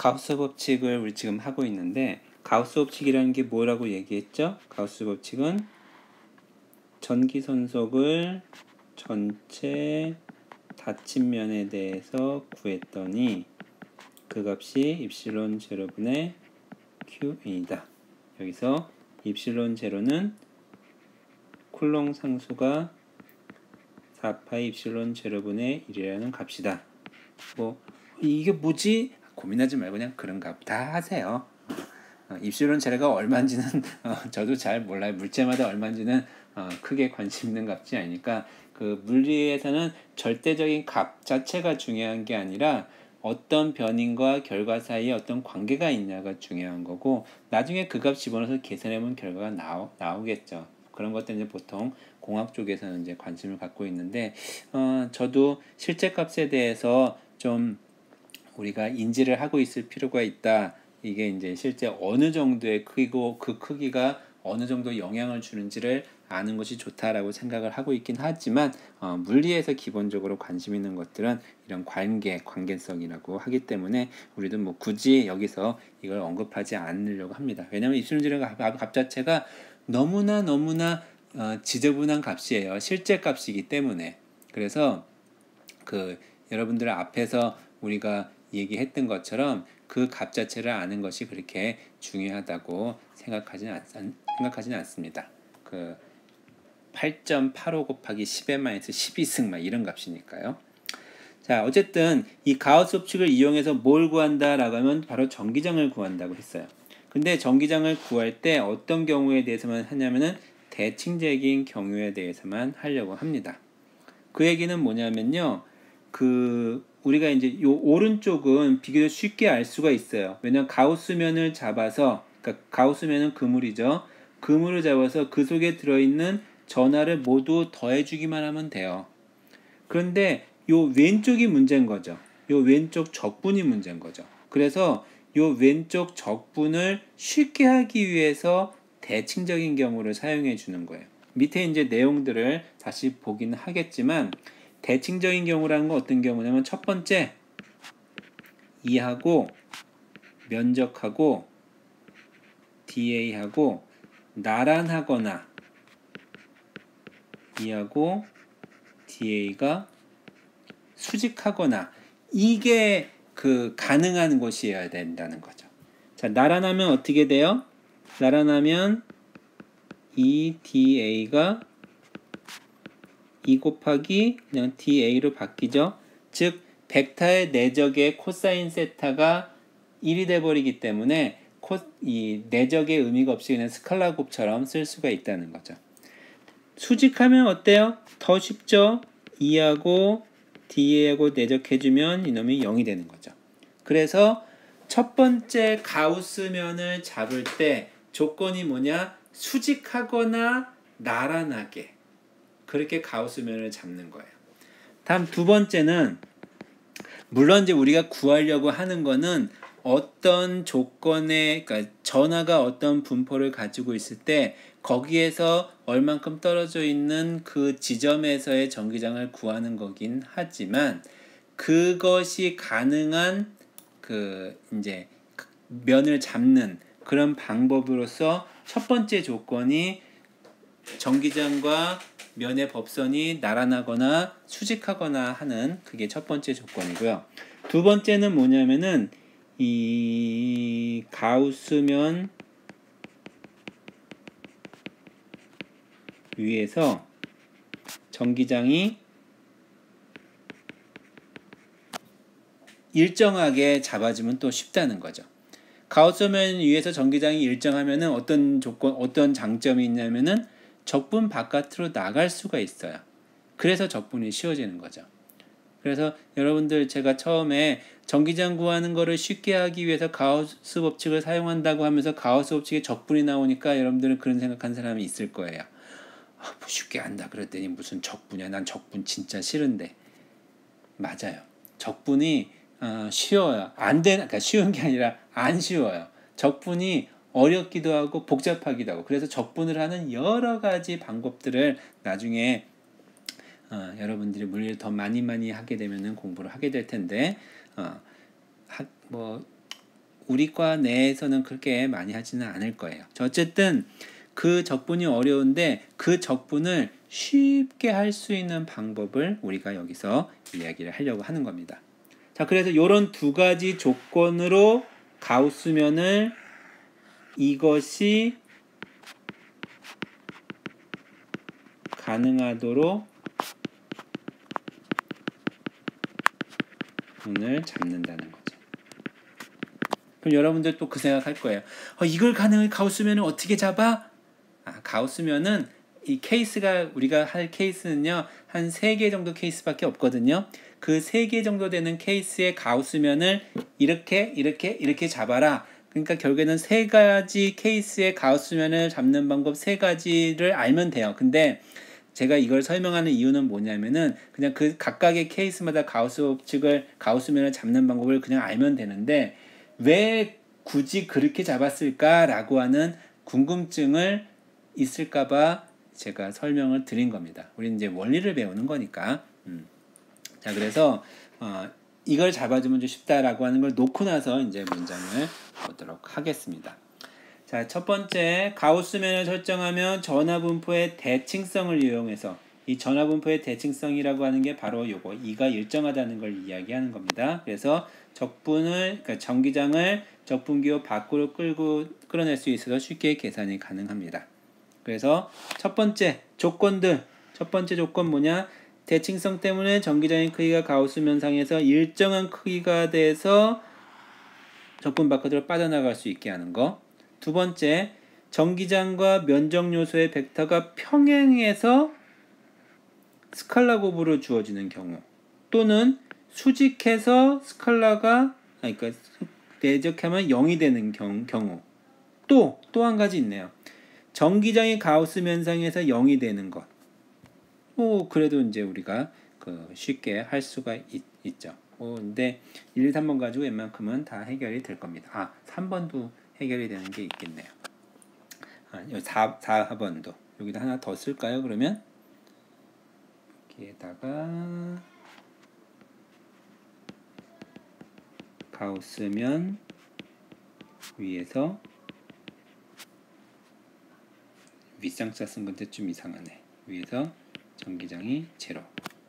가우스 법칙을 우리 지금 하고 있는데, 가우스 법칙이라는 게 뭐라고 얘기했죠? 가우스 법칙은 전기선속을 전체 닫힌 면에 대해서 구했더니 그 값이 입실론 제로분의 QA다. 여기서 입실론 제로는 쿨롱 상수가 4파이 입실론 제로분의 1이라는 값이다. 뭐 이게 뭐지? 고민하지 말고 그냥 그런 값 다 하세요. 입실론 제로가 얼마인지는 저도 잘 몰라요. 물체마다 얼마인지는 크게 관심 있는 값이 아니니까, 그 물리에서는 절대적인 값 자체가 중요한 게 아니라 어떤 변인과 결과 사이에 어떤 관계가 있냐가 중요한 거고, 나중에 그 값 집어넣어서 계산해보면 결과가 나오겠죠. 그런 것들 이제 보통 공학 쪽에서는 이제 관심을 갖고 있는데, 저도 실제 값에 대해서 좀 우리가 인지를 하고 있을 필요가 있다. 이게 이제 실제 어느 정도의 크기고 그 크기가 어느 정도 영향을 주는지를 아는 것이 좋다라고 생각을 하고 있긴 하지만, 물리에서 기본적으로 관심 있는 것들은 이런 관계성이라고 하기 때문에 우리도 뭐 굳이 여기서 이걸 언급하지 않으려고 합니다. 왜냐하면 입실론 값 자체가 너무나 지저분한 값이에요. 실제 값이기 때문에. 그래서 그 여러분들 앞에서 우리가 얘기했던 것처럼 그 값 자체를 아는 것이 그렇게 중요하다고 생각하지는 않습니다. 그 8.85 곱하기 10의 마이너스 12승 막 이런 값이니까요. 자, 어쨌든 이 가우스 법칙을 이용해서 뭘 구한다라고 하면 바로 전기장을 구한다고 했어요. 근데 전기장을 구할 때 어떤 경우에 대해서만 하냐면은 대칭적인 경우에 대해서만 하려고 합니다. 그 얘기는 뭐냐면요, 우리가 이제 요 오른쪽은 비교적 쉽게 알 수가 있어요. 왜냐면 가우스면을 잡아서, 그러니까 가우스면은 그물이죠. 그물을 잡아서 그 속에 들어있는 전하를 모두 더해주기만 하면 돼요. 그런데 요 왼쪽이 문제인 거죠. 요 왼쪽 적분이 문제인 거죠. 그래서 요 왼쪽 적분을 쉽게 하기 위해서 대칭적인 경우를 사용해 주는 거예요. 밑에 이제 내용들을 다시 보긴 하겠지만, 대칭적인 경우라는 건 어떤 경우냐면, 첫 번째 2하고 면적하고 DA하고 나란하거나 2하고 DA가 수직하거나, 이게 가능한 것이어야 된다는 거죠. 자, 나란하면 어떻게 돼요? 나란하면 이 DA가 2 곱하기 그냥 DA로 바뀌죠. 즉 벡터의 내적의 코사인 세타가 1이 돼버리기 때문에 이 내적의 의미가 없이 그냥 스칼라 곱처럼 쓸 수가 있다는 거죠. 수직하면 어때요? 더 쉽죠. 2하고 DA하고 내적해주면 이놈이 0이 되는 거죠. 그래서 첫 번째 가우스면을 잡을 때 조건이 뭐냐? 수직하거나 나란하게, 그렇게 가우스면을 잡는 거예요. 다음 두 번째는, 물론 이제 우리가 구하려고 하는 거는 어떤 조건에, 그러니까 전하가 어떤 분포를 가지고 있을 때 거기에서 얼만큼 떨어져 있는 그 지점에서의 전기장을 구하는 거긴 하지만, 그것이 가능한 이제 면을 잡는 그런 방법으로서 첫 번째 조건이 전기장과 면의 법선이 나란하거나 수직하거나 하는, 그게 첫 번째 조건이고요. 두 번째는 뭐냐면은 이 가우스면 위에서 전기장이 일정하게 잡아주면 또 쉽다는 거죠. 가우스면 위에서 전기장이 일정하면은 어떤 장점이 있냐면은 적분 바깥으로 나갈 수가 있어요. 그래서 적분이 쉬워지는 거죠. 그래서 여러분들, 제가 처음에 전기장 구하는 거를 쉽게 하기 위해서 가우스 법칙을 사용한다고 하면서 가우스 법칙에 적분이 나오니까 여러분들은 그런 생각한 사람이 있을 거예요. 뭐 쉽게 한다 그랬더니 무슨 적분이야. 난 적분 진짜 싫은데. 맞아요. 적분이 쉬워요. 그러니까 쉬운 게 아니라 안 쉬워요. 적분이 어렵기도 하고 복잡하기도 하고, 그래서 적분을 하는 여러 가지 방법들을 나중에 여러분들이 물리를 더 많이 하게 되면은 공부를 하게 될 텐데, 우리 과 내에서는 그렇게 많이 하지는 않을 거예요. 어쨌든 그 적분이 어려운데 그 적분을 쉽게 할 수 있는 방법을 우리가 여기서 이야기를 하려고 하는 겁니다. 자, 그래서 이런 두 가지 조건으로 가우스면을 이것이 가능하도록 문을 잡는다는 거죠. 그럼 여러분들 또 그 생각할 거예요. 이걸 가능한 가우스면을 어떻게 잡아? 가우스면은 이 케이스가 우리가 할 케이스는요, 한 3개 정도 케이스밖에 없거든요. 그 3개 정도 되는 케이스의 가우스면을 이렇게 잡아라. 그러니까 결국에는 3가지 케이스의 가우스면을 잡는 방법 3가지를 알면 돼요. 근데 제가 이걸 설명하는 이유는 뭐냐면은 그냥 그 각각의 케이스마다 가우스면을 잡는 방법을 그냥 알면 되는데 왜 굳이 그렇게 잡았을까라고 하는 궁금증을 있을까봐 제가 설명을 드린 겁니다. 우리는 이제 원리를 배우는 거니까. 자, 그래서 이걸 잡아주면 좀 쉽다라고 하는 걸 놓고 나서 이제 문장을 보도록 하겠습니다. 자, 첫 번째, 가우스면을 설정하면 전화분포의 대칭성을 이용해서, 이 전화분포의 대칭성이라고 하는 게 바로 요거 이가 일정하다는 걸 이야기하는 겁니다. 그래서 그러니까 전기장을 적분기호 밖으로 끌어낼 수 있어서 쉽게 계산이 가능합니다. 그래서 첫 번째 조건 뭐냐? 대칭성 때문에 전기장의 크기가 가우스면상에서 일정한 크기가 돼서 적분 바깥으로 빠져나갈 수 있게 하는 거. 두 번째, 전기장과 면적 요소의 벡터가 평행해서 스칼라 곱으로 주어지는 경우, 또는 수직해서 스칼라가 그러니까 대적하면 0이 되는 경우. 또 한 가지 있네요. 전기장이 가우스 면상에서 0이 되는 것. 그래도 이제 우리가 쉽게 할 수가 있죠. 근데 1, 2, 3번 가지고 웬만큼은 다 해결이 될 겁니다. 3번도 해결이 되는 게 있겠네요. 4번도 여기다 하나 더 쓸까요? 그러면 여기에다가 가우스면 위에서 윗상자 쓴 건데 좀 이상하네. 위에서 전기장이 제로.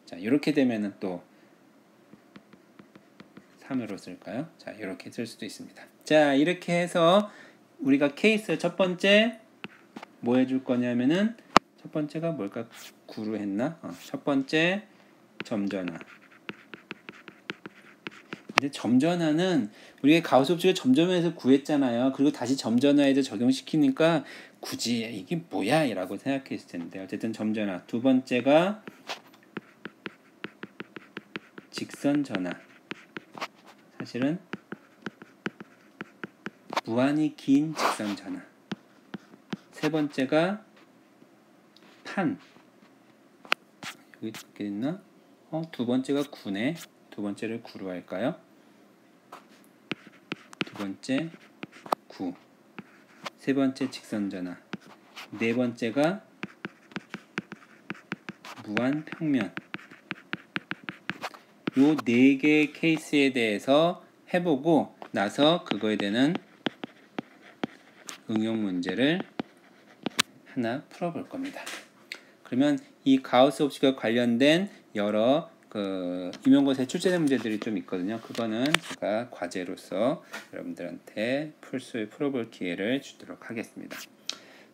자, 이렇게 되면은 또 3으로 쓸까요? 자, 이렇게 쓸 수도 있습니다. 자, 이렇게 해서 우리가 케이스 첫 번째 뭐 해줄 거냐면은 첫 번째가 뭘까? 9로 했나? 첫 번째 점전화. 근데 점전화는 우리가 가우스 법칙을 점전화해서 구했잖아요. 그리고 다시 점전화에도 적용시키니까 굳이 이게 뭐야? 라고 생각했을 텐데 어쨌든 점전화. 두 번째가 직선전화. 사실은 무한히 긴 직선전화. 세 번째가 판. 여기 어떻게 됐나? 두 번째가 9네. 두 번째를 9로 할까요? 두 번째 9. 세 번째 직선전화. 네 번째가 무한평면. 요 4개의 케이스에 대해서 해보고 나서 그거에 대한 응용 문제를 하나 풀어볼 겁니다. 그러면 이 가우스 법칙과 관련된 여러 임용고사에 출제된 문제들이 좀 있거든요. 그거는 제가 과제로서 여러분들한테 풀어볼 기회를 주도록 하겠습니다.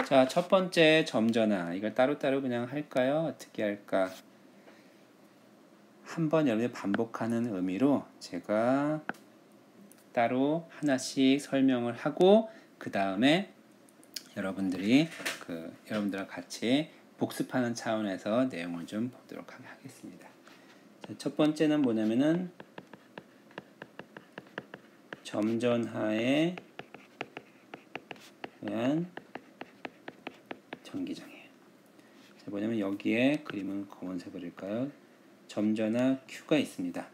자, 첫 번째 점전화. 이걸 따로따로 그냥 할까요? 어떻게 할까? 한번 여러분들 반복하는 의미로 제가 따로 하나씩 설명을 하고 그 다음에 여러분들과 같이 복습하는 차원에서 내용을 좀 보도록 하겠습니다. 자, 첫 번째는 뭐냐면은 점전하에 대한 전기장이에요. 자, 뭐냐면 여기에 그림은 검은색으로일까요? 점전하 Q가 있습니다.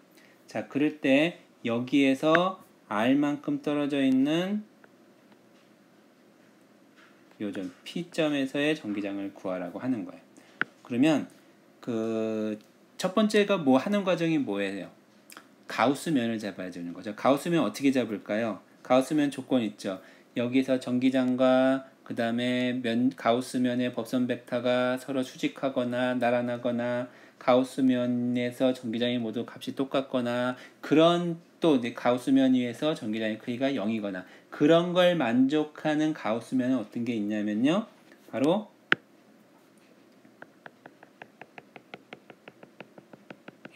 자, 그럴 때 여기에서 R만큼 떨어져 있는 요점 P점에서의 전기장을 구하라고 하는 거예요. 그러면 첫 번째가 뭐 하는 과정이 뭐예요? 가우스면을 잡아야 되는 거죠. 가우스면 어떻게 잡을까요? 가우스면 조건 있죠. 여기서 전기장과 그 다음에 가우스면의 법선 벡터가 서로 수직하거나 나란하거나 가우스면에서 전기장이 모두 값이 똑같거나 그런 또 가우스면 위에서 전기장의 크기가 0이거나 그런 걸 만족하는 가우스면은 어떤 게 있냐면요. 바로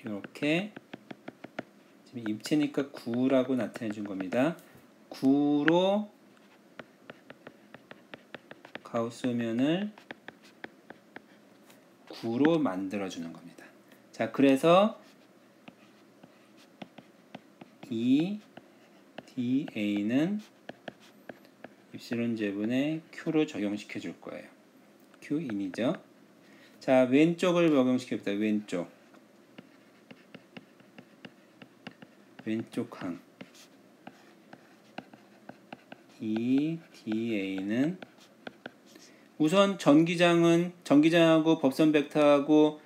이렇게 지금 입체니까 9라고 나타내 준 겁니다. 9로 가우스면을 9로 만들어 주는 겁니다. 자, 그래서 이 dA는 입실론 제분에 Q로 적용시켜 줄 거예요. Q인이죠. 자, 왼쪽을 적용시켜 봅시다. 왼쪽 항. 이 dA는 우선 전기장하고 법선 벡터하고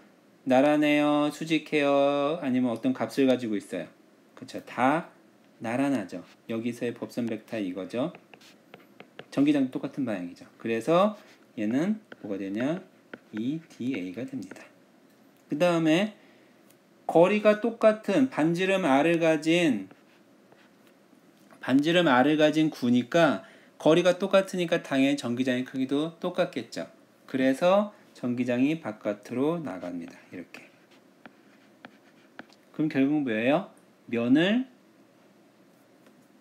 나란해요, 수직해요, 아니면 어떤 값을 가지고 있어요. 그렇죠. 다 나란하죠. 여기서의 법선 벡터 이거죠. 전기장도 똑같은 방향이죠. 그래서 얘는 뭐가 되냐? 이 dA가 됩니다. 그 다음에 거리가 똑같은 반지름 R을 가진 구니까 거리가 똑같으니까 당연히 전기장의 크기도 똑같겠죠. 그래서 전기장이 바깥으로 나갑니다. 이렇게. 그럼 결국 뭐예요? 면을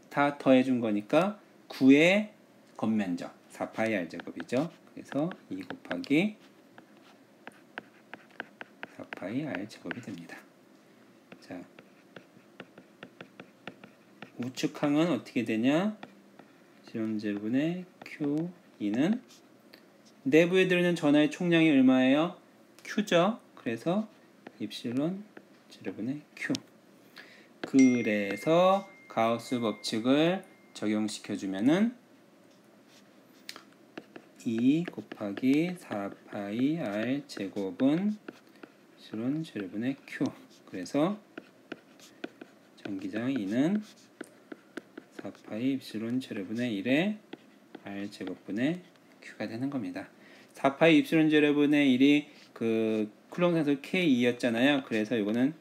다 더해준 거니까 9의 겉면적 4파이 R제곱이죠. 그래서 2 곱하기 4파이 R제곱이 됩니다. 자, 우측항은 어떻게 되냐? 실험제분의 Q2는 내부에 들어있는 전하의 총량이 얼마예요? Q죠. 그래서 입실론 제곱분의 Q. 그래서 가우스 법칙을 적용시켜주면은 2 곱하기 4파이 R 제곱은 입실론 제곱분의 Q. 그래서 전기장 2는 4파이 입실론 제곱분의 1에 R 제곱분의 Q가 되는 겁니다. 4파이 입실론 제곱분의 1이 그 쿨롱 산소 K2였잖아요. 그래서 이거는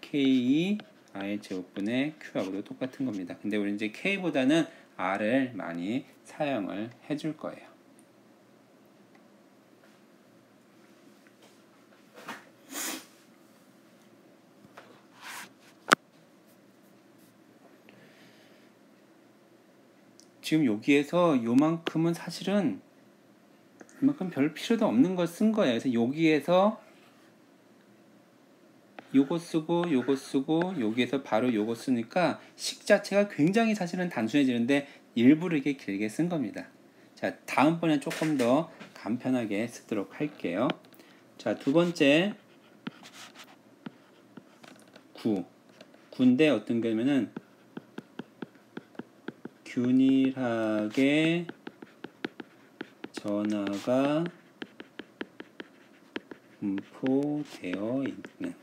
K2 R 제곱분의 Q하고도 똑같은 겁니다. 근데 우리 이제 K보다는 R을 많이 사용을 해줄 거예요. 지금 여기에서 요만큼은 사실은 이만큼 별 필요도 없는 걸 쓴 거예요. 그래서 여기에서 요거 쓰고 요거 쓰고 여기에서 바로 요거 쓰니까 식 자체가 굉장히 사실은 단순해지는데 일부러 이렇게 길게 쓴 겁니다. 자, 다음번엔 조금 더 간편하게 쓰도록 할게요. 자, 두 번째 9인데 어떤 거냐면은 균일하게 전하가 분포되어 있는,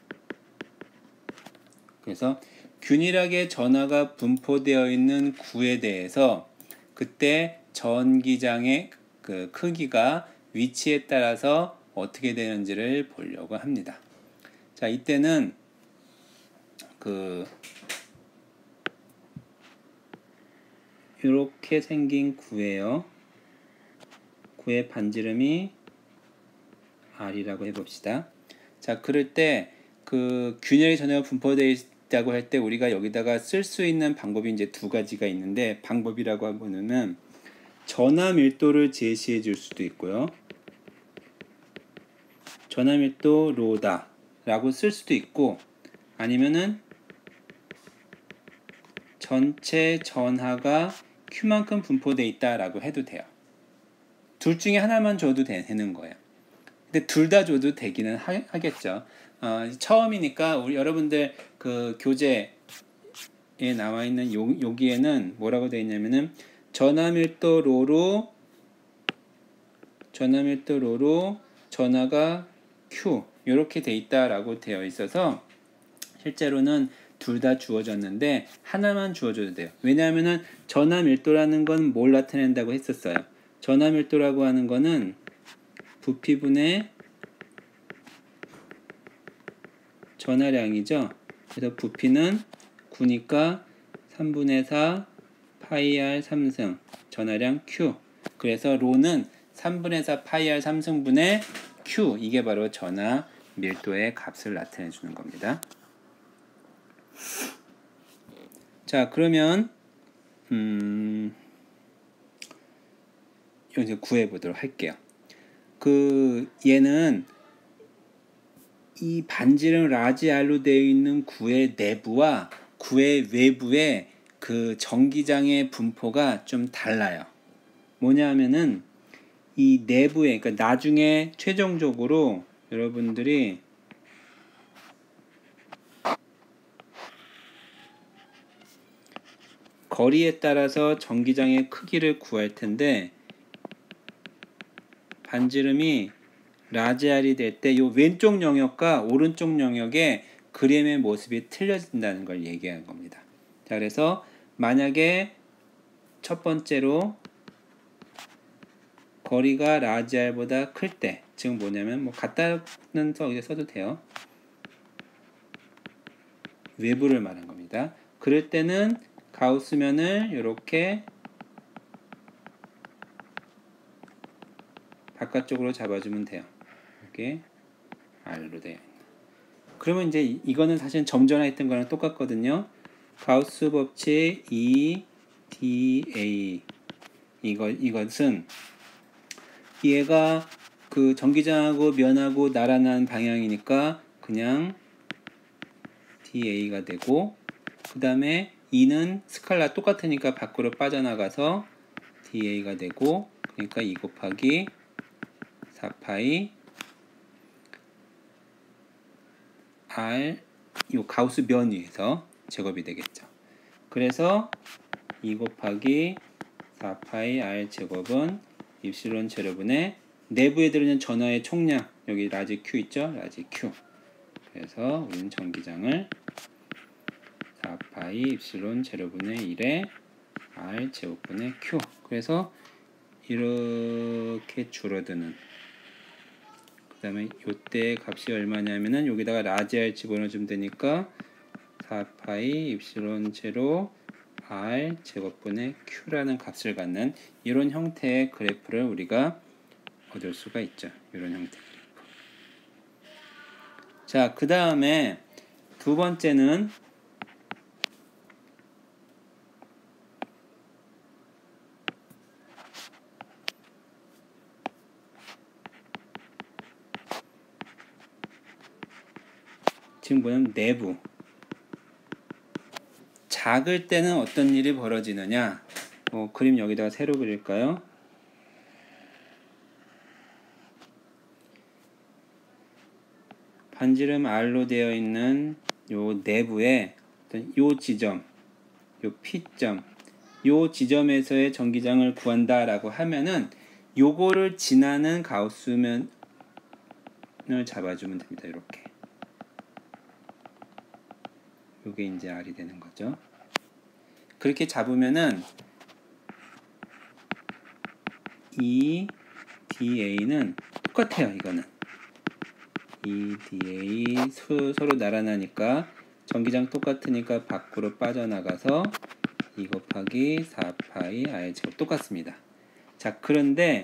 그래서 균일하게 전하가 분포되어 있는 구에 대해서 그때 전기장의 그 크기가 위치에 따라서 어떻게 되는지를 보려고 합니다. 자, 이때는 이렇게 생긴 구예요. 구의 반지름이 R이라고 해봅시다. 자, 그럴 때 그 균열의 전하가 분포되어 있다고 할 때 우리가 여기다가 쓸 수 있는 방법이 이제 두 가지가 있는데, 방법이라고 하면은 전하 밀도를 제시해 줄 수도 있고요. 전하 밀도 로다 라고 쓸 수도 있고, 아니면은 전체 전하가 Q만큼 분포되어 있다 라고 해도 돼요. 둘 중에 하나만 줘도 되는 거예요. 근데 둘 다 줘도 되기는 하겠죠. 처음이니까 우리 여러분들 그 교재에 나와 있는 여기에는 뭐라고 되어 있냐면은 전하밀도 로로 전하가 Q 이렇게 돼 있다라고 되어 있어서 실제로는 둘 다 주어졌는데 하나만 주어줘도 돼요. 왜냐하면은 전하 밀도라는 건 뭘 나타낸다고 했었어요. 전하 밀도라고 하는 거는 부피분의 전하량이죠. 그래서 부피는 9니까 3분의 4 파이 r 3승 전하량 Q. 그래서 로는 3분의 4 파이 r 3승분의 Q. 이게 바로 전하 밀도의 값을 나타내 주는 겁니다. 자, 그러면 이제 구해 보도록 할게요. 얘는 이 반지름 라지 R로 되어 있는 구의 내부와 구의 외부의 그 전기장의 분포가 좀 달라요. 뭐냐 하면은 이 내부에, 그러니까 나중에 최종적으로 여러분들이 거리에 따라서 전기장의 크기를 구할 텐데, 반지름이 라지 R이 될 때 이 왼쪽 영역과 오른쪽 영역의 그림의 모습이 틀려진다는 걸 얘기하는 겁니다. 자, 그래서 만약에 첫 번째로 거리가 라지 R보다 클 때, 즉 뭐냐면 같다는 써도 돼요. 외부를 말한 겁니다. 그럴 때는 가우스면을 이렇게 바깥쪽으로 잡아주면 돼요. 이렇게 R로 돼요. 그러면 이제 이거는 사실 좀 전에 했던 거랑 똑같거든요. 가우스 법칙 EDA 이것은 얘가 그 전기장하고 면하고 나란한 방향이니까 그냥 DA가 되고, 그 다음에 E는 스칼라 똑같으니까 밖으로 빠져나가서 DA가 되고, 그러니까 2 곱하기 4파이 R 요 가우스 면 위에서 제곱이 되겠죠. 그래서 2 곱하기 4파이 R 제곱은 입실론 제로분의 내부에 들어있는 전하의 총량, 여기 라지 Q 있죠? 라지 Q. 그래서 우리는 전기장을 4파이 입실론 제로분의 1에 R 제곱분의 Q. 그래서 이렇게 줄어드는, 그 다음에 요때 값이 얼마냐면은 여기다가 라지 R 집어넣어주면 되니까 4파이 입실론 제로 R 제곱분의 Q라는 값을 갖는 이런 형태의 그래프를 우리가 얻을 수가 있죠. 이런 형태 그래프. 자, 그 다음에 두 번째는 지금 뭐냐면 내부. 작을 때는 어떤 일이 벌어지느냐? 그림 여기다가 새로 그릴까요? 반지름 R로 되어 있는 요 내부에 어떤 요 지점, 요 P점, 요 지점에서의 전기장을 구한다라고 하면은 요거를 지나는 가우스면을 잡아주면 됩니다. 이렇게. 요게 이제 R이 되는 거죠. 그렇게 잡으면은 이 DA는 똑같아요. 이거는 이 DA 서로 나란하니까 전기장 똑같으니까 밖으로 빠져나가서 2 곱하기 4파이 R 제곱 똑같습니다. 자, 그런데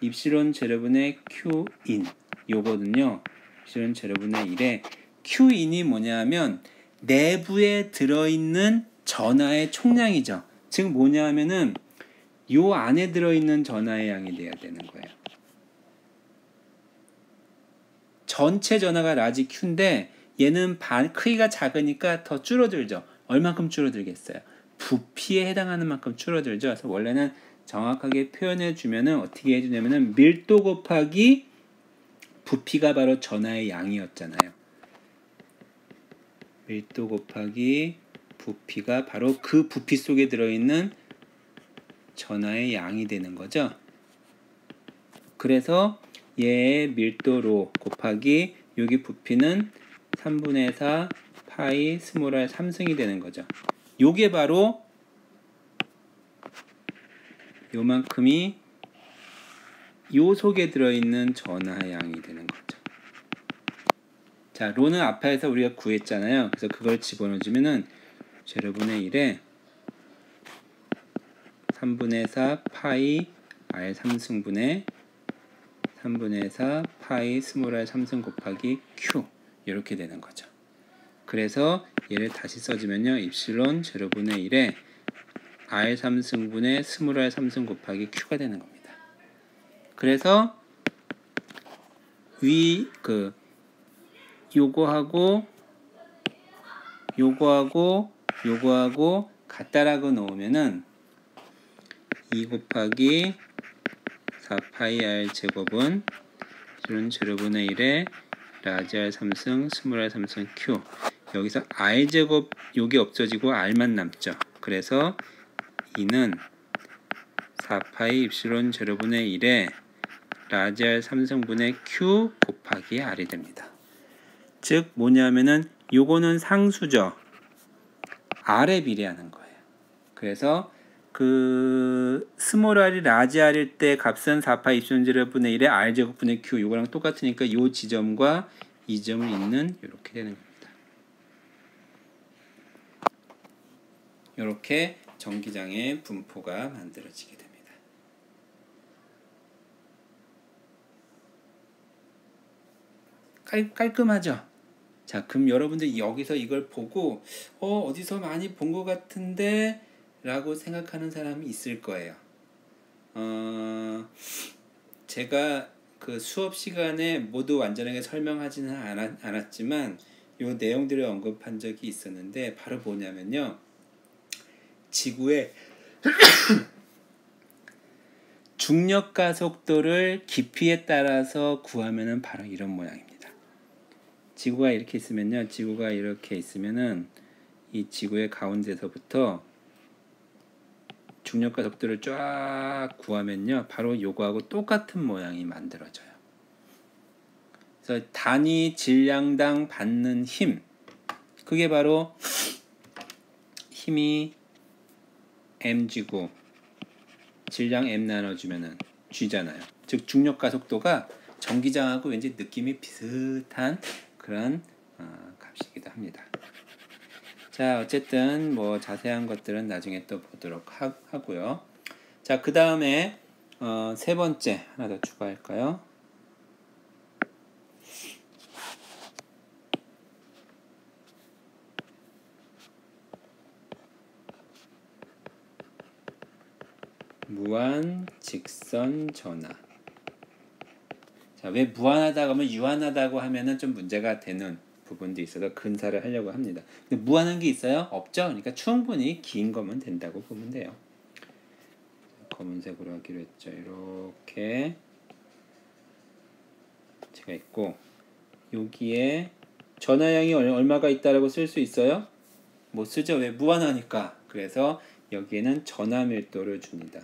입실론 제로분의 Q인 요거는요, 입실론 제로분의 1에 Q인이 뭐냐면 내부에 들어있는 전하의 총량이죠. 즉 뭐냐면은 요 안에 들어있는 전하의 양이 돼야 되는 거예요. 전체 전하가 라지 Q인데 얘는 크기가 작으니까 더 줄어들죠. 얼만큼 줄어들겠어요? 부피에 해당하는 만큼 줄어들죠. 그래서 원래는 정확하게 표현해 주면은 어떻게 해주냐면은 밀도 곱하기 부피가 바로 전하의 양이었잖아요. 밀도 곱하기 부피가 바로 그 부피 속에 들어있는 전하의 양이 되는 거죠. 그래서 얘의 밀도 로 곱하기 여기 부피는 3분의 4 파이 스몰 r 3승이 되는 거죠. 요게 바로 요만큼이 요 속에 들어있는 전하양이 되는 거죠. 자, 로는 아파에서 우리가 구했잖아요. 그래서 그걸 집어넣어주면은 제로분의 1에 3분의 4 파이 r 3승분의 3분의 4 파이 스몰 r 3승 곱하기 q 이렇게 되는 거죠. 그래서 얘를 다시 써주면요. 입실론 제로분의 1에 r 3승분의 스몰 r 3승 곱하기 q가 되는 겁니다. 그래서 요거하고 같다라고 놓으면은 2 곱하기 4파이 r 제곱은 이런 제로분의 1에 라지 r 3승 스몰 r 3승 q 여기서 r 제곱 요게 없어지고 r만 남죠. 그래서 2는 4파이 입실론 제로분의 1에 라지 r 3승분의 q 곱하기 r이 됩니다. 즉 뭐냐면은 요거는 상수죠. r에 비례하는 거예요. 그래서 그 스몰 r이 라지 r일 때 값은 4파이 입실론 제로분의 1에 r 제곱분의 q 요거랑 똑같으니까 요 지점과 이 점을 잇는 이렇게 되는 겁니다. 이렇게 전기장의 분포가 만들어지게 됩니다. 깔끔하죠? 자, 그럼 여러분들 여기서 이걸 보고 어디서 많이 본 것 같은데 라고 생각하는 사람이 있을 거예요. 제가 그 수업 시간에 모두 완전하게 설명하지는 않았지만 요 내용들을 언급한 적이 있었는데 바로 뭐냐면요. 지구의 중력 가속도를 깊이에 따라서 구하면은 바로 이런 모양입니다. 지구가 이렇게 있으면은 이 지구의 가운데서부터 중력 가속도를 쫙 구하면요. 바로 요거하고 똑같은 모양이 만들어져요. 그래서 단위 질량당 받는 힘 그게 바로 힘이 mg고 질량 m 나눠주면은 g잖아요. 즉 중력 가속도가 전기장하고 왠지 느낌이 비슷한 그런 값이기도 합니다. 자, 어쨌든 뭐 자세한 것들은 나중에 또 보도록 하고요. 자, 그 다음에 세 번째 하나 더 추가할까요? 무한 직선 전하. 자, 왜 무한하다고 하면 유한하다고 하면은 좀 문제가 되는 부분도 있어서 근사를 하려고 합니다. 근데 무한한 게 있어요? 없죠? 그러니까 충분히 긴 거면 된다고 보면 돼요. 검은색으로 하기로 했죠. 이렇게 제가 있고 여기에 전하량이 얼마가 있다라고 쓸 수 있어요? 못 쓰죠. 왜? 무한하니까. 그래서 여기에는 전하 밀도를 줍니다.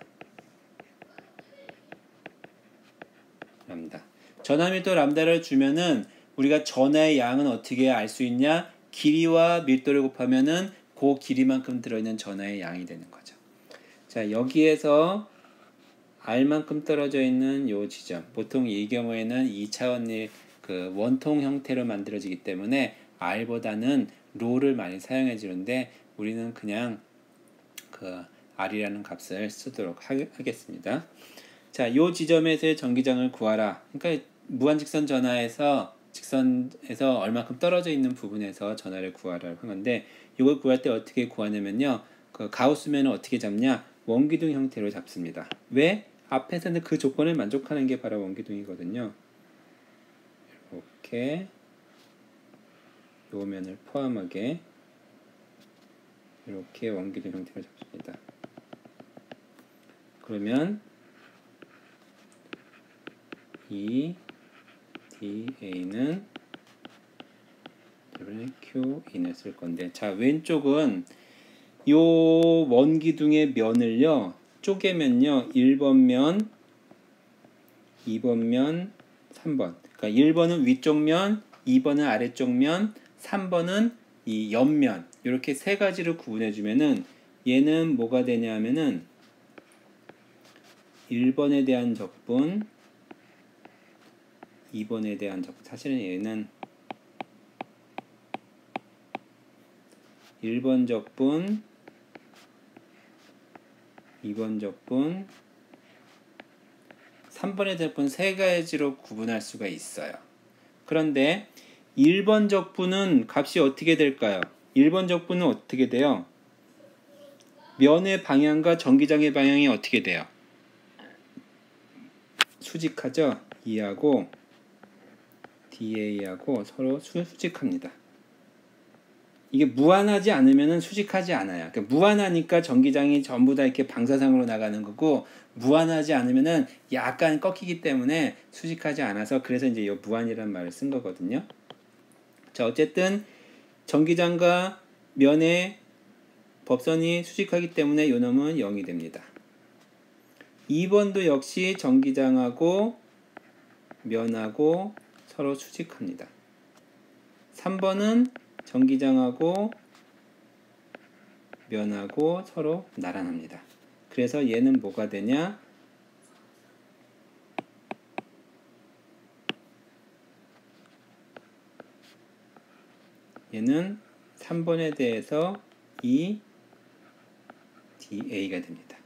람다. 전하 밀도 람다를 주면은 우리가 전하의 양은 어떻게 알 수 있냐? 길이와 밀도를 곱하면은 그 길이만큼 들어있는 전하의 양이 되는 거죠. 자, 여기에서 r만큼 떨어져 있는 요 지점. 보통 이 경우에는 2차원의 그 원통 형태로 만들어지기 때문에 r보다는 r를 많이 사용해 주는데 우리는 그냥 그 r이라는 값을 쓰도록 하겠습니다. 자, 요 지점에서의 전기장을 구하라. 그러니까 무한직선 전하에서 직선에서 얼마큼 떨어져 있는 부분에서 전하를 구하라고 한 건데 이걸 구할 때 어떻게 구하냐면요. 그 가우스면은 어떻게 잡냐? 원기둥 형태로 잡습니다. 왜? 앞에서는 그 조건을 만족하는 게 바로 원기둥이거든요. 이렇게 요 면을 포함하게 이렇게 원기둥 형태로 잡습니다. 그러면 이 DA는 Q인을 쓸 건데, 자, 왼쪽은 요 원기둥의 면을요 쪼개면요 1번 면, 2번 면, 3번. 그러니까 1번은 위쪽 면, 2번은 아래쪽 면, 3번은 이 옆면 이렇게 세 가지로 구분해 주면은 얘는 뭐가 되냐 하면은 1번에 대한 적분, 2번에 대한 적분. 사실은 얘는 1번 적분, 2번 적분, 3번의 적분 세 가지로 구분할 수가 있어요. 그런데 1번 적분은 값이 어떻게 될까요? 1번 적분은 어떻게 돼요? 면의 방향과 전기장의 방향이 어떻게 돼요? 수직하죠? E하고 DA하고 서로 수직합니다. 이게 무한하지 않으면 수직하지 않아요. 그러니까 무한하니까 전기장이 전부 다 이렇게 방사선으로 나가는 거고, 무한하지 않으면은 약간 꺾이기 때문에 수직하지 않아서, 그래서 이제 이 무한이라는 말을 쓴 거거든요. 자, 어쨌든 전기장과 면의 법선이 수직하기 때문에 요 놈은 0이 됩니다. 2번도 역시 전기장하고 면하고 서로 수직합니다. 3번은 전기장하고 면하고 서로 나란합니다. 그래서 얘는 뭐가 되냐? 얘는 3번에 대해서 EDA가 됩니다.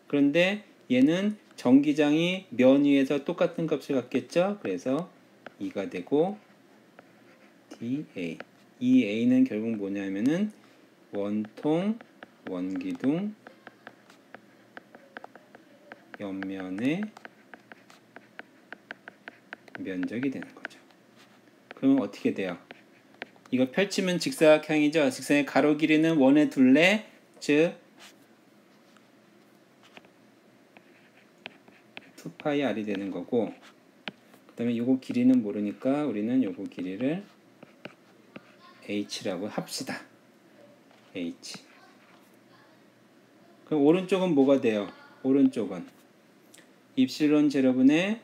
그런데 얘는 전기장이 면 위에서 똑같은 값을 갖겠죠? 그래서 2가 되고 DA. 이 A는 결국 뭐냐면은 원통, 원기둥, 옆면의 면적이 되는 거죠. 그러면 어떻게 돼요? 이거 펼치면 직사각형이죠. 직선의 가로 길이는 원의 둘레, 즉 2파이 r이 되는 거고, 그 다음에 요거 길이는 모르니까 우리는 요거 길이를 h라고 합시다. h. 그럼 오른쪽은 뭐가 돼요? 오른쪽은 입실론 제로분의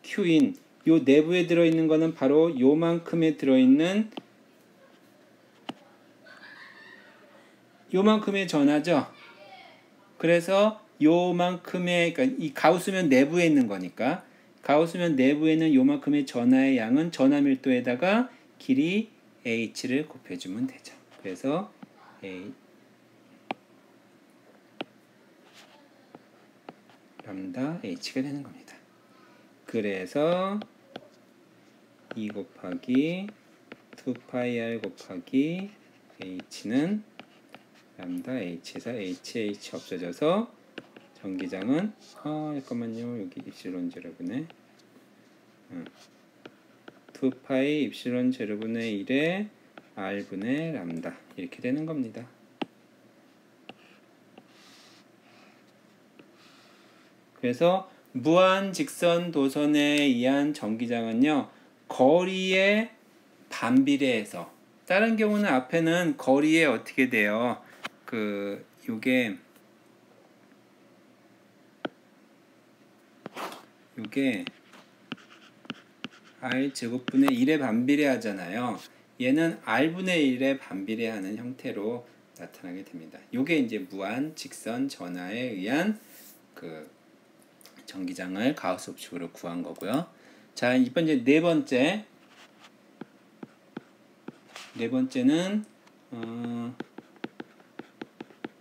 q인, 요 내부에 들어있는 거는 바로 요만큼에 들어있는 요만큼의 전하죠. 그래서 요만큼의, 그러니까 이 가우스면 내부에 있는 거니까, 가우스면 내부에 있는 요만큼의 전하의 양은 전하 밀도에다가 길이 h를 곱해주면 되죠. 그래서 람다 h가 되는 겁니다. 그래서 2 곱하기 2파이 r 곱하기 h는 람다 h에서 h 없어져서 전기장은 잠깐만요. 여기 입실론 제로분의 2파이 입실론 제로분의 1에 r분의 람다 이렇게 되는 겁니다. 그래서 무한 직선 도선에 의한 전기장은요, 거리에 반비례해서, 다른 경우는 앞에는 거리에 어떻게 돼요? 요게 r 제곱분의 1에 반비례하잖아요. 얘는 r분의 1에 반비례하는 형태로 나타나게 됩니다. 요게 이제 무한 직선 전하에 의한 전기장을 가우스 법칙으로 구한 거고요. 자, 이번 이제 네 번째는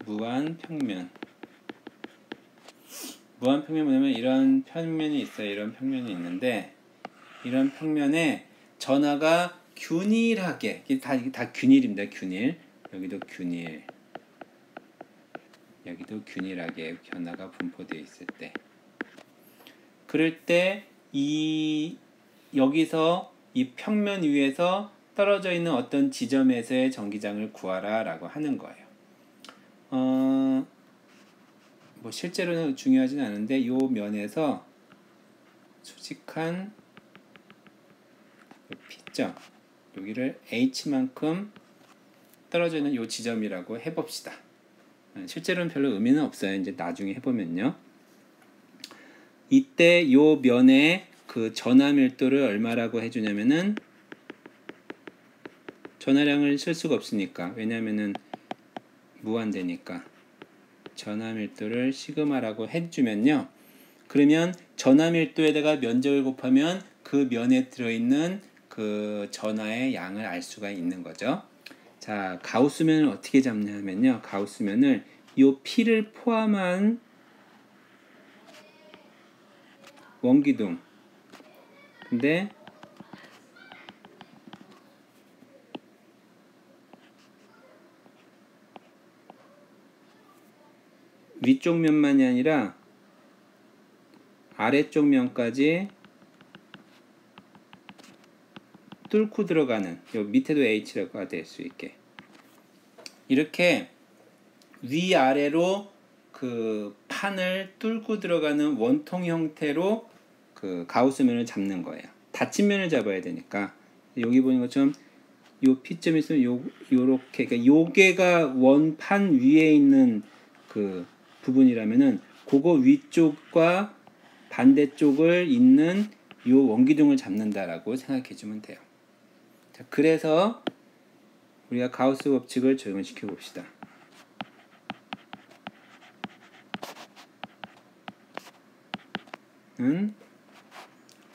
무한 평면. 무한 평면 뭐냐면 이런 평면이 있어요. 이런 평면이 있는데, 이런 평면에 전하가 균일하게, 다 균일입니다. 균일. 여기도 균일. 여기도 균일하게 전하가 분포되어 있을 때, 그럴 때 여기서 이 평면 위에서 떨어져 있는 어떤 지점에서의 전기장을 구하라 라고 하는 거예요. 뭐 실제로는 중요하진 않은데, 요 면에서 수직한 P점, 여기를 H만큼 떨어져 있는 요 지점이라고 해봅시다. 실제로는 별로 의미는 없어요. 이제 나중에 해보면요. 이때 요 면의 전하 밀도를 얼마라고 해주냐면은 전하량을 쓸 수가 없으니까. 왜냐면은 무한대니까. 전하밀도를 시그마라고 해주면요. 그러면 전하밀도에다가 면적을 곱하면 그 면에 들어있는 그 전하의 양을 알 수가 있는 거죠. 자, 가우스면을 어떻게 잡냐면요. 가우스면을 요 P를 포함한 원기둥. 근데 위쪽 면만이 아니라 아래쪽 면까지 뚫고 들어가는, 요 밑에도 H라고 될 수 있게 이렇게 위아래로 그 판을 뚫고 들어가는 원통 형태로 그 가우스면을 잡는 거예요. 닫힌 면을 잡아야 되니까. 여기 보는 것처럼 요 P점이 있으면 요렇게, 그러니까 요게가 원판 위에 있는 그 부분이라면은 그거 위쪽과 반대쪽을 잇는 요 원기둥을 잡는다라고 생각해 주면 돼요. 자, 그래서 우리가 가우스 법칙을 적용을 시켜 봅시다.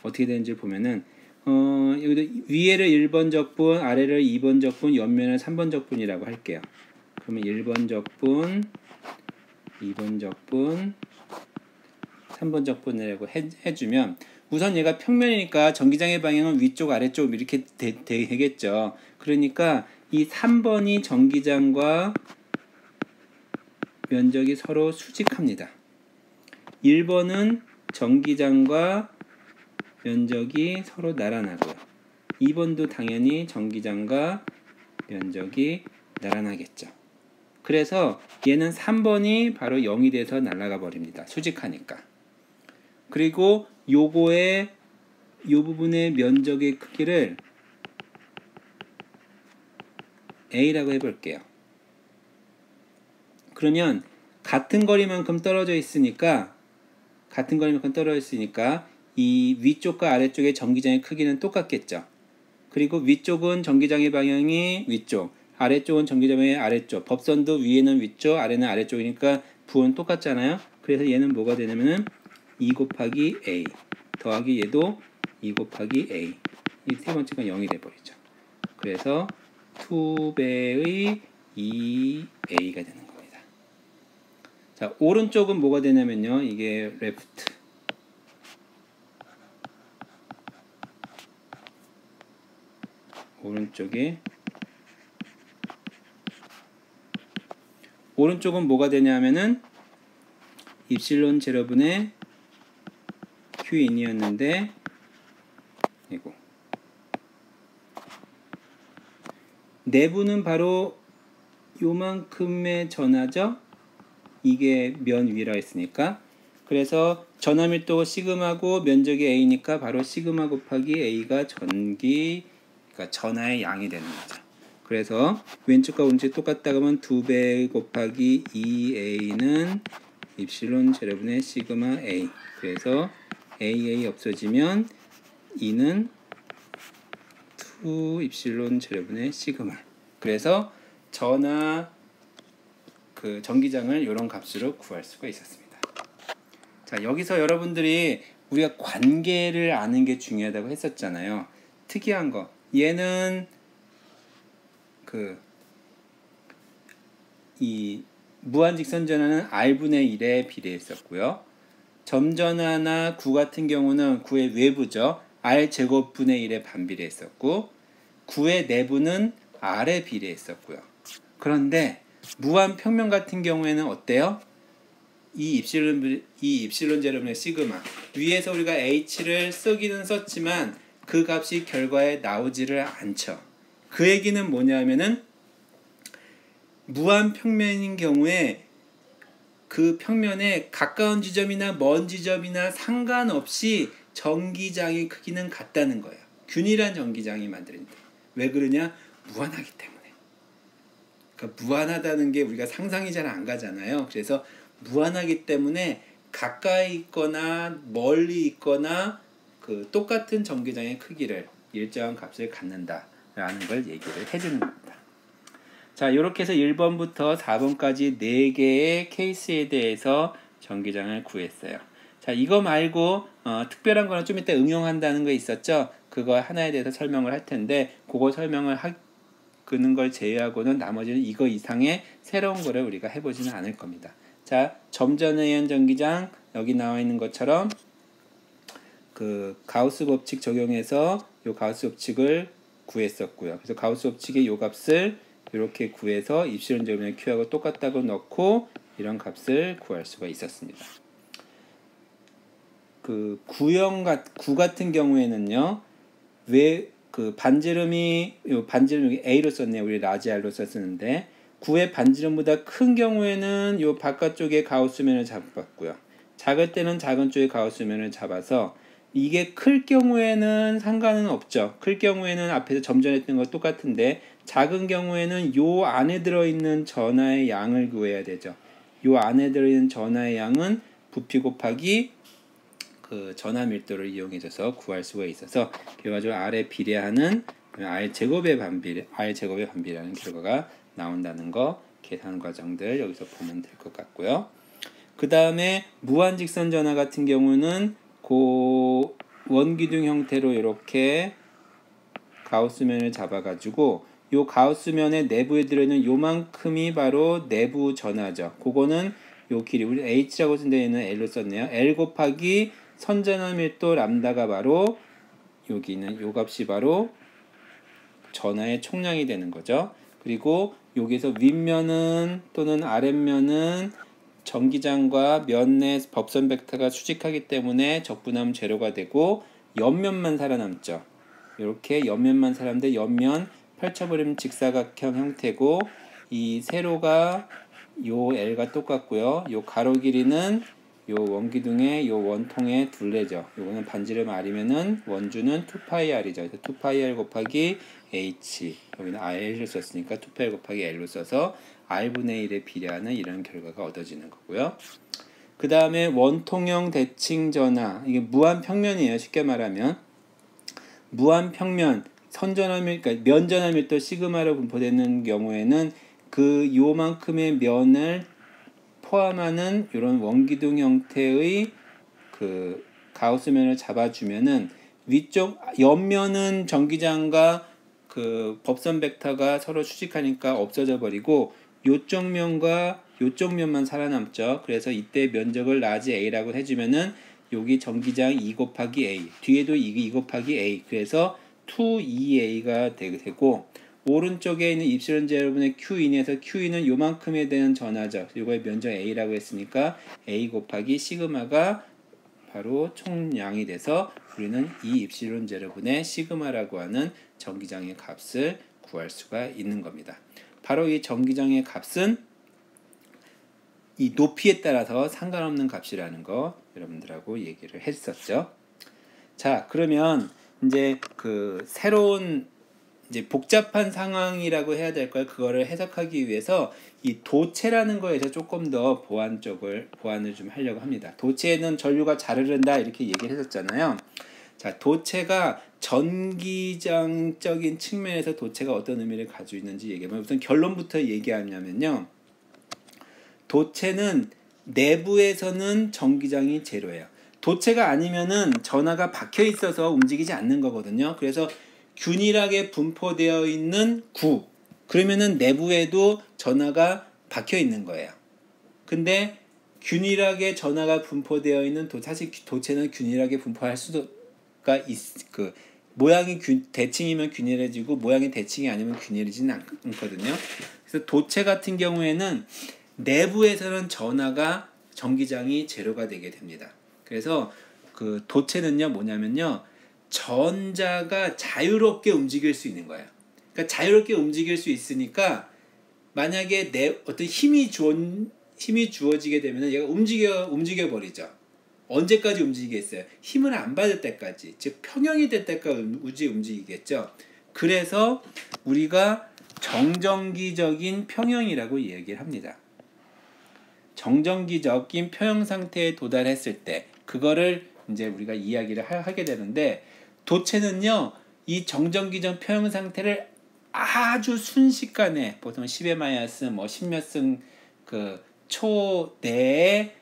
어떻게 되는지 보면은 여기도 위에를 1번 적분, 아래를 2번 적분, 옆면을 3번 적분이라고 할게요. 그러면 1번 적분, 2번 적분, 3번 적분이라고 해주면 우선 얘가 평면이니까 전기장의 방향은 위쪽 아래쪽 이렇게 되겠죠. 그러니까 이 3번이 전기장과 면적이 서로 수직합니다. 1번은 전기장과 면적이 서로 나란하고요. 2번도 당연히 전기장과 면적이 나란하겠죠. 그래서 얘는 3번이 바로 0이 돼서 날아가 버립니다. 수직하니까. 그리고 요거의 요 부분의 면적의 크기를 A라고 해볼게요. 그러면 같은 거리만큼 떨어져 있으니까 이 위쪽과 아래쪽의 전기장의 크기는 똑같겠죠. 그리고 위쪽은 전기장의 방향이 위쪽, 아래쪽은 전기장의 아래쪽. 법선도 위에는 위쪽, 아래는 아래쪽이니까 부호는 똑같잖아요. 그래서 얘는 뭐가 되냐면은 2 곱하기 A 더하기 얘도 2 곱하기 A. 이 세 번째가 0이 돼버리죠. 그래서 2배의 2A가 되는 겁니다. 자, 오른쪽은 뭐가 되냐면요. 이게 레프트. 오른쪽은 뭐가 되냐면은 입실론 제로분의 Q인이었는데 이거 내부는 바로 요만큼의 전하죠. 이게 면 위라 했으니까. 그래서 전하 밀도가 시그마고 면적이 A니까 바로 시그마 곱하기 A가 그러니까 전하의 양이 되는 거죠. 그래서 왼쪽과 오른쪽이 똑같다 그러면 2배 곱하기 2A는 입실론 제로분의 시그마 A. 그래서 AA 없어지면 2는 2 입실론 제로분의 시그마. 그래서 전하 그 전기장을 이런 값으로 구할 수가 있었습니다. 자, 여기서 여러분들이 우리가 관계를 아는 게 중요하다고 했었잖아요. 특이한 거. 얘는 이 무한직선 전하는 R분의 1에 비례했었고요. 점전하나 구 같은 경우는 구의 외부죠. R 제곱분의 1에 반비례했었고 구의 내부는 R에 비례했었고요. 그런데 무한 평면 같은 경우에는 어때요? 이 입실론 제로분의 시그마 위에서 우리가 H를 쓰기는 썼지만 그 값이 결과에 나오지를 않죠. 그 얘기는 뭐냐면은 무한 평면인 경우에 그 평면에 가까운 지점이나 먼 지점이나 상관없이 전기장의 크기는 같다는 거예요. 균일한 전기장이 만들어진다. 왜 그러냐? 무한하기 때문에. 그러니까 무한하다는 게 우리가 상상이 잘 안 가잖아요. 그래서 무한하기 때문에 가까이 있거나 멀리 있거나 그 똑같은 전기장의 크기를 일정한 값을 갖는다 라는 걸 얘기를 해주는 겁니다. 자, 이렇게 해서 1번부터 4번까지 4개의 케이스에 대해서 전기장을 구했어요. 자, 이거 말고 특별한 거는 좀 이따 응용한다는 거 있었죠? 그거 하나에 대해서 설명을 할 텐데 그거 설명을 하는 걸 제외하고는 나머지는 이거 이상의 새로운 거를 우리가 해보지는 않을 겁니다. 자, 점전의연 전기장 여기 나와 있는 것처럼 그 가우스 법칙 적용해서 요 가우스 법칙을 구했었고요. 그래서 가우스 법칙의 요 값을 이렇게 구해서 입실론 제곱의 Q하고 똑같다고 넣고 이런 값을 구할 수가 있었습니다. 그 구 같은 경우에는요, 왜 그 반지름이 반지름 A로 썼네요. 우리 라지 R로 썼는데 9의 반지름보다 큰 경우에는 요 바깥쪽에 가우스면을 잡았고요. 작을 때는 작은 쪽에 가우스면을 잡아서 이게 클 경우에는 상관은 없죠. 클 경우에는 앞에서 점전했던 거 똑같은데 작은 경우에는 요 안에 들어있는 전하의 양을 구해야 되죠. 요 안에 들어있는 전하의 양은 부피 곱하기 그 전하 밀도를 이용해서 구할 수가 있어서 결과적으로 R에 비례하는 R 제곱의 반비라는 결과가 나온다는 거 계산 과정들 여기서 보면 될 것 같고요. 그 다음에 무한직선 전하 같은 경우는 그 원기둥 형태로 이렇게 가우스면을 잡아가지고 요 가우스면의 내부에 들어있는 요만큼이 바로 내부 전하죠. 그거는 요 길이 우리 H라고 쓴 데에는 L로 썼네요. L 곱하기 선전하 밀도 람다가 바로 여기는 요 값이 바로 전하의 총량이 되는 거죠. 그리고 여기서 윗면은 또는 아랫면은 전기장과 면 내 법선 벡터가 수직하기 때문에 적분하면 제로가 되고 옆면만 살아남죠. 이렇게 옆면만 살아남는데 옆면 펼쳐버리면 직사각형 형태고 이 세로가 요 L과 똑같고요. 요 가로 길이는 요 원기둥의 요 원통의 둘레죠. 요거는 반지름 R이면은 원주는 2πr이죠. 그래서 2πr 곱하기 H 여기는 R을 썼으니까 2πr 곱하기 L로 써서 R분의 1에 비례하는 이런 결과가 얻어지는 거고요. 그 다음에 원통형 대칭 전하 이게 무한평면이에요. 쉽게 말하면 무한평면 그러니까 면전하 밀도 시그마로 분포되는 경우에는 그 요만큼의 면을 포함하는 이런 원기둥 형태의 그 가우스면을 잡아주면은 위쪽 옆면은 전기장과 그 법선 벡터가 서로 수직하니까 없어져 버리고 요쪽 면과 요쪽 면만 살아남죠. 그래서 이때 면적을 라지 A라고 해주면은 여기 전기장 2 곱하기 A 뒤에도 2 곱하기 A 그래서 2EA가 되고 오른쪽에 있는 입실론 제곱분의 Q인에서 Q인은 요만큼에 대한 전하죠. 이거의 면적 A라고 했으니까 A 곱하기 시그마가 바로 총량이 돼서 우리는 이 입실론 제곱분의 시그마라고 하는 전기장의 값을 구할 수가 있는 겁니다. 바로 이 전기장의 값은 이 높이에 따라서 상관없는 값이라는 거 여러분들하고 얘기를 했었죠. 자, 그러면 이제 그 새로운 이제 복잡한 상황이라고 해야 될까요? 그거를 해석하기 위해서 이 도체라는 거에서 조금 더 보완을 좀 하려고 합니다. 도체는 전류가 잘 흐른다 이렇게 얘기를 했었잖아요. 자, 도체가 전기장적인 측면에서 도체가 어떤 의미를 가지고 있는지 얘기하면 우선 결론부터 얘기하냐면요. 도체는 내부에서는 전기장이 제로예요. 도체가 아니면은 전하가 박혀 있어서 움직이지 않는 거거든요. 그래서 균일하게 분포되어 있는 구 그러면은 내부에도 전하가 박혀 있는 거예요. 근데 균일하게 전하가 분포되어 있는 사실 도체는 균일하게 분포할 수가 그 모양이 대칭이면 균일해지고 모양이 대칭이 아니면 균일해지는 않거든요. 그래서 도체 같은 경우에는 내부에서는 전하가 전기장이 제로가 되게 됩니다. 그래서 그 도체는요 뭐냐면요 전자가 자유롭게 움직일 수 있는 거예요. 그러니까 자유롭게 움직일 수 있으니까 만약에 어떤 힘이 주어지게 되면 얘가 움직여 버리죠. 언제까지 움직이겠어요? 힘을 안 받을 때까지, 즉 평형이 될 때까지 움직이겠죠. 그래서 우리가 정전기적인 평형이라고 얘기를 합니다. 정전기적인 평형 상태에 도달했을 때 그거를 이제 우리가 이야기를 하게 되는데 도체는요 이 정전기전 표현 상태를 아주 순식간에 보통 10의 마이너스 뭐 10몇 승 그 초 내에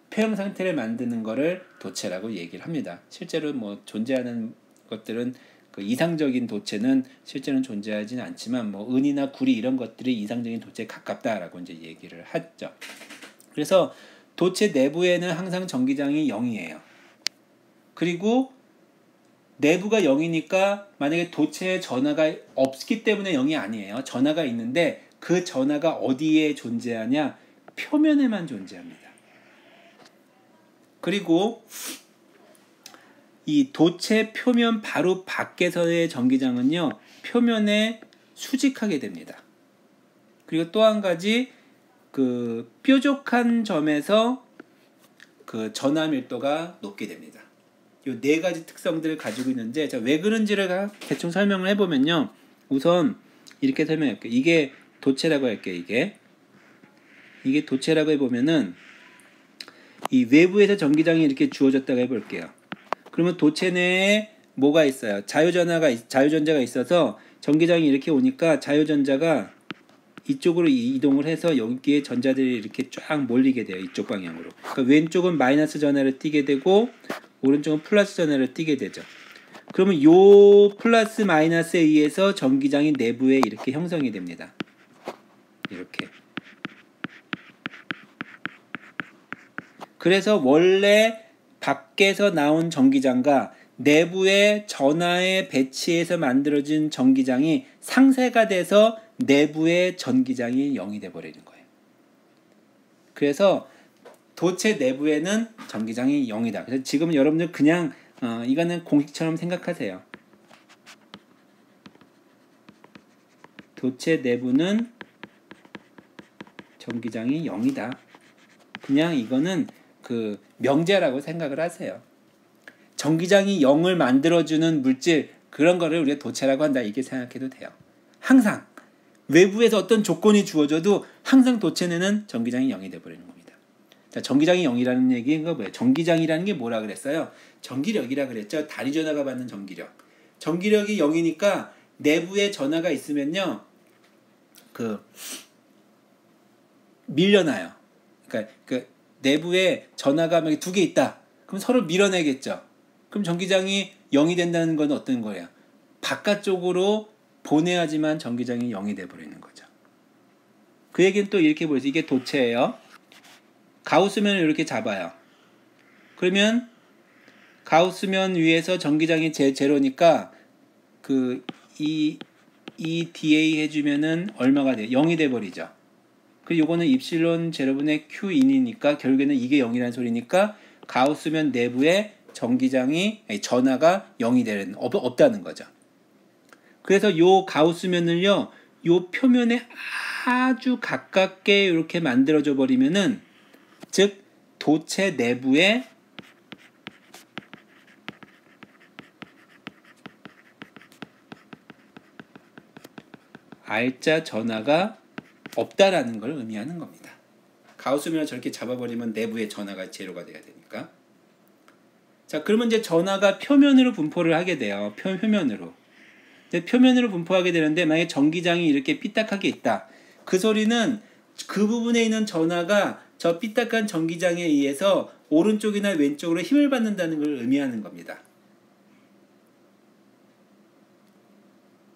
표현 상태를 만드는 거를 도체라고 얘기를 합니다. 실제로 뭐 존재하는 것들은 그 이상적인 도체는 실제는 존재하지는 않지만 뭐 은이나 구리 이런 것들이 이상적인 도체에 가깝다라고 이제 얘기를 하죠. 그래서 도체 내부에는 항상 전기장이 0이에요. 그리고 내부가 0이니까 만약에 도체에 전하가 없기 때문에 0이 아니에요. 전하가 있는데 그 전하가 어디에 존재하냐? 표면에만 존재합니다. 그리고 이 도체 표면 바로 밖에서의 전기장은요, 표면에 수직하게 됩니다. 그리고 또 한 가지 그 뾰족한 점에서 그 전하 밀도가 높게 됩니다. 이 네 가지 특성들을 가지고 있는데, 자, 왜 그런지를 대충 설명을 해보면요, 우선 이렇게 설명할게요. 이게 도체라고 할게요. 이게 도체라고 해보면은 이 외부에서 전기장이 이렇게 주어졌다고 해볼게요. 그러면 도체 내에 뭐가 있어요? 자유전자가 있어서 전기장이 이렇게 오니까 자유전자가 이쪽으로 이동을 해서 여기에 전자들이 이렇게 쫙 몰리게 돼요. 이쪽 방향으로. 그러니까 왼쪽은 마이너스 전하를 띠게 되고 오른쪽은 플러스 전하를 띠게 되죠. 그러면 요 플러스 마이너스에 의해서 전기장이 내부에 이렇게 형성이 됩니다. 이렇게. 그래서 원래 밖에서 나온 전기장과 내부의 전하에 배치해서 만들어진 전기장이 상쇄가 돼서 내부의 전기장이 0이 돼버리는 거예요. 그래서 도체 내부에는 전기장이 0이다. 그래서 지금 여러분들 그냥 이거는 공식처럼 생각하세요. 도체 내부는 전기장이 0이다. 그냥 이거는 그 명제라고 생각을 하세요. 전기장이 0을 만들어주는 물질, 그런 거를 우리가 도체라고 한다, 이렇게 생각해도 돼요. 항상 외부에서 어떤 조건이 주어져도 항상 도체 내는 전기장이 0이 돼버리는 겁니다. 자, 전기장이 0이라는 얘기가 뭐예요? 전기장이라는 게 뭐라 그랬어요? 전기력이라 그랬죠. 다리 전하가 받는 전기력. 전기력이 0이니까 내부에 전하가 있으면요, 그 밀려나요. 그러니까 그 내부에 전하가 두 개 있다. 그럼 서로 밀어내겠죠. 그럼 전기장이 0이 된다는 건 어떤 거예요? 바깥쪽으로 보내야지만 전기장이 0이 돼버리는 거죠. 그 얘기는 또 이렇게 보여요. 이게 도체예요. 가우스면을 이렇게 잡아요. 그러면 가우스면 위에서 전기장이 제로니까 그 이 dA 해주면은 얼마가 돼요? 0이 돼버리죠. 그리고 요거는 입실론 제로분의 Q인이니까 결국에는 이게 0이라는 소리니까 가우스면 내부에 전하가 0이 되는 없다는 거죠. 그래서 요 가우스면을요, 요 표면에 아주 가깝게 이렇게 만들어져 버리면은, 즉 도체 내부에 R자 전하가 없다라는 걸 의미하는 겁니다. 가우스면을 저렇게 잡아버리면 내부의 전하가 제로가 돼야 되니까. 자, 그러면 이제 전하가 표면으로 분포를 하게 돼요. 표면으로. 표면으로 분포하게 되는데, 만약에 전기장이 이렇게 삐딱하게 있다. 그 소리는 그 부분에 있는 전하가 저 삐딱한 전기장에 의해서 오른쪽이나 왼쪽으로 힘을 받는다는 걸 의미하는 겁니다.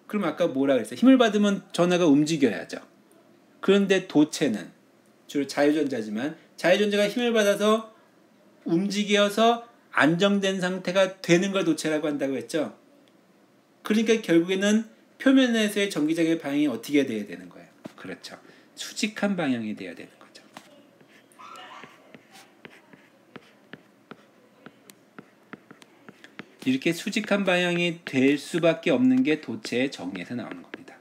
그럼 아까 뭐라 그랬어요? 힘을 받으면 전하가 움직여야죠. 그런데 도체는 주로 자유전자지만 자유전자가 힘을 받아서 움직여서 안정된 상태가 되는 걸 도체라고 한다고 했죠. 그러니까 결국에는 표면에서의 전기장의 방향이 어떻게 돼야 되는 거예요? 그렇죠. 수직한 방향이 돼야 되는 거죠. 이렇게 수직한 방향이 될 수밖에 없는 게 도체의 정의에서 나오는 겁니다.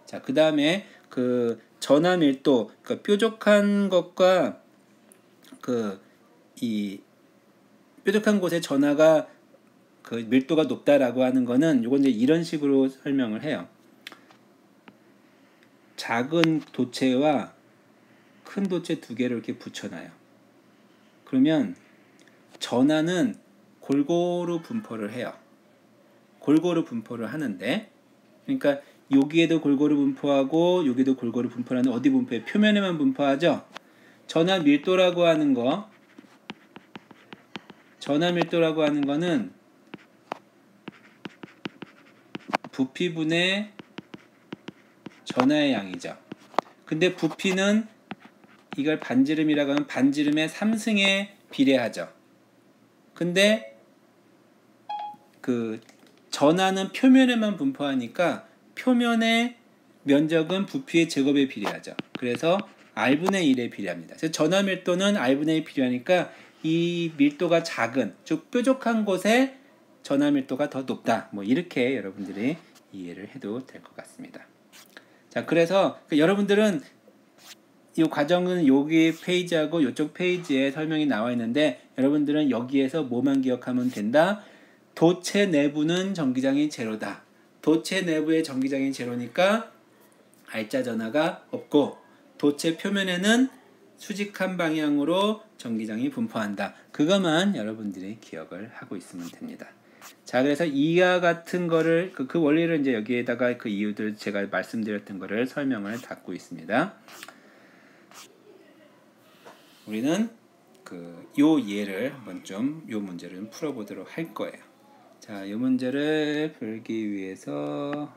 자, 그 다음에 그 전하 밀도, 그러니까 뾰족한 것과 이 뾰족한 곳에 전하가 그 밀도가 높다라고 하는 거는 요건 이제 이런 식으로 설명을 해요. 작은 도체와 큰 도체 두 개를 이렇게 붙여놔요. 그러면 전하는 골고루 분포를 해요. 골고루 분포를 하는데, 그러니까 여기에도 골고루 분포하고 여기도 골고루 분포를 하는 어디 분포해? 표면에만 분포하죠. 전하 밀도라고 하는 거는 부피분의 전하의 양이죠. 근데 부피는 이걸 반지름이라고 하면 반지름의 3승에 비례하죠. 근데 그 전하는 표면에만 분포하니까 표면의 면적은 부피의 제곱에 비례하죠. 그래서 R분의 1에 비례합니다. 그래서 전하 밀도는 R분의 1에 비례하니까 이 밀도가 작은, 즉 뾰족한 곳에 전하 밀도가 더 높다. 뭐 이렇게 여러분들이 이해를 해도 될 것 같습니다. 자, 그래서 여러분들은 이 과정은 여기 페이지하고 이쪽 페이지에 설명이 나와 있는데 여러분들은 여기에서 뭐만 기억하면 된다? 도체 내부는 전기장이 제로다. 도체 내부의 전기장이 제로니까 R자 전하가 없고 도체 표면에는 수직한 방향으로 전기장이 분포한다. 그것만 여러분들이 기억을 하고 있으면 됩니다. 자, 그래서 이와 같은 거를 그 원리를 이제 여기에다가 그 이유들 제가 말씀드렸던 거를 설명을 닫고 있습니다. 우리는 요 예를 한번 요 문제를 좀 풀어보도록 할 거예요. 자, 이 문제를 풀기 위해서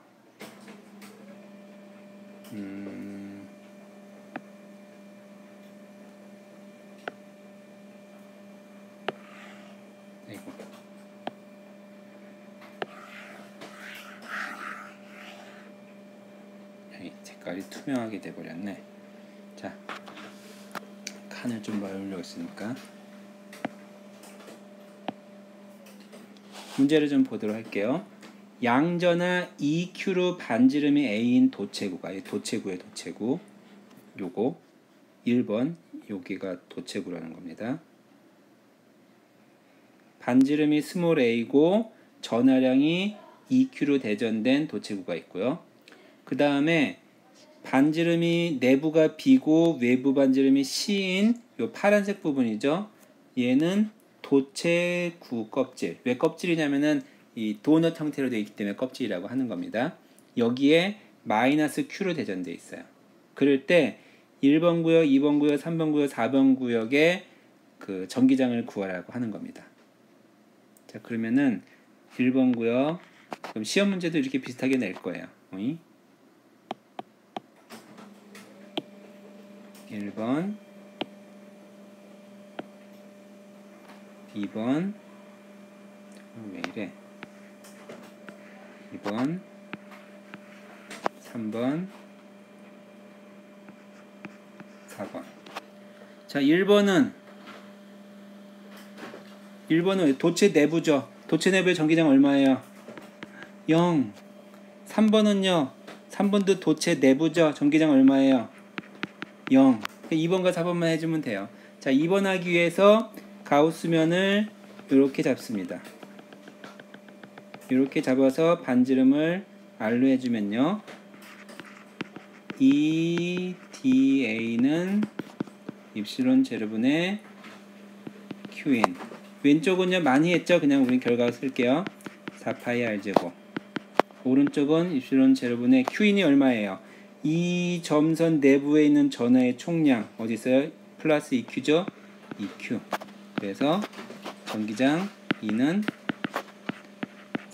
색깔이 투명하게 돼버렸네. 자, 칸을 좀 멀려 있으니까 문제를 좀 보도록 할게요. 양전하 EQ로 반지름이 A인 도체구가, 도체구의 도체구, 요거 1번, 여기가 도체구라는 겁니다. 반지름이 스몰 a고 전하량이 EQ로 대전된 도체구가 있고요. 그 다음에 반지름이 내부가 B고 외부 반지름이 C인 요 파란색 부분이죠. 얘는 도체구 껍질. 왜 껍질이냐면은 이 도넛 형태로 되어 있기 때문에 껍질이라고 하는 겁니다. 여기에 마이너스 Q로 대전되어 있어요. 그럴 때 1번 구역, 2번 구역, 3번 구역, 4번 구역에 그 전기장을 구하라고 하는 겁니다. 자, 그러면은 1번 구역, 그럼 시험 문제도 이렇게 비슷하게 낼 거예요. 1번, 2번, 왜 이래? 2번, 3번, 4번. 자, 1번은 도체 내부죠. 도체 내부의 전기장 얼마예요? 0. 3번은요. 3번도 도체 내부죠. 전기장 얼마예요? 0. 2번과 4번만 해주면 돼요. 자, 2번 하기 위해서 가우스면을 이렇게 잡습니다. 이렇게 잡아서 반지름을 R로 해주면요. EDA는 입실론 제로분의 Q인. 왼쪽은요 많이 했죠. 그냥 우린 결과 쓸게요. 4파이 R제곱. 오른쪽은 입실론 제로분의 Q인이 얼마예요? 이 점선 내부에 있는 전하의 총량 어디 있어요? 플러스 EQ죠? EQ. 그래서 전기장 E는